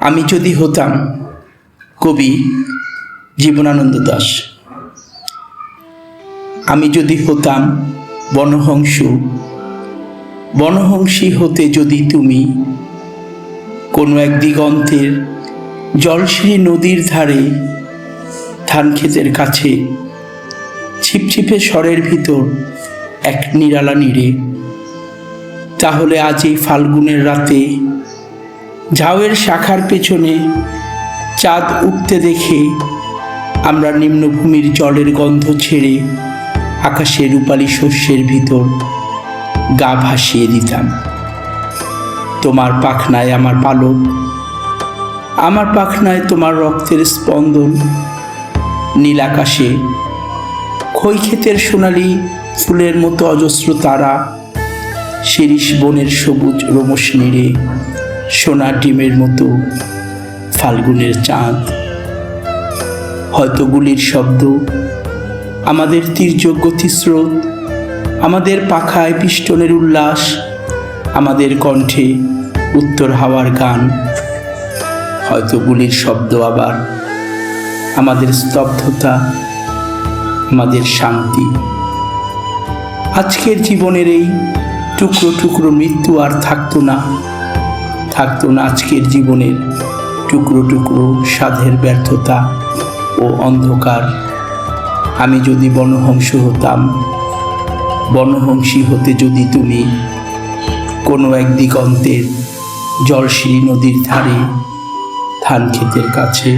আমি যদি হতাম কবি জীবনানন্দ দাশ। আমি যদি হতাম বনহংসী হতে যদি তুমি কোনো এক দিগন্তের জলশিরি নদীর ধারে ধানক্ষেতের কাছে ছিপছিপে স্বরের ভিতর এক নিরালা নীড়ে, তাহলে আজ এই ফাল্গুনের রাতে ঝাউয়ের শাখার পেছনে চাঁদ উঠতে দেখে আমরা নিম্নভূমির জলের গন্ধ ছেড়ে আকাশে রূপালী শস্যের ভিতর গা ভাসিয়ে দিতাম। তোমার পাখনায় আমার পালক, আমার পাখনায় তোমার রক্তের স্পন্দন। নীল আকাশে ক্ষয়ক্ষেতের সোনালি ফুলের মতো অজস্র তারা, শিরীষ বনের সবুজ রোমস নীড়ে সোনা ডিমের মতো ফাল্গুনের চাঁদ। হয়তো গুলির শব্দ, আমাদের তীর্যক গতিস্রোত, আমাদের পাখায় পিষ্টনের উল্লাস, আমাদের কণ্ঠে উত্তর হাওয়ার গান। হয়তো গুলির শব্দ, আবার আমাদের স্তব্ধতা, আমাদের শান্তি। আজকের জীবনের এই টুকরো টুকরো মৃত্যু আর থাকতো না আজকের জীবনের টুকরো টুকরো সাধের ব্যর্থতা ও অন্ধকার। আমি যদি বনহংসী হতে যদি তুমি কোনো এক দিগন্তের জলশিরি নদীর ধারে ধানক্ষেতের কাছে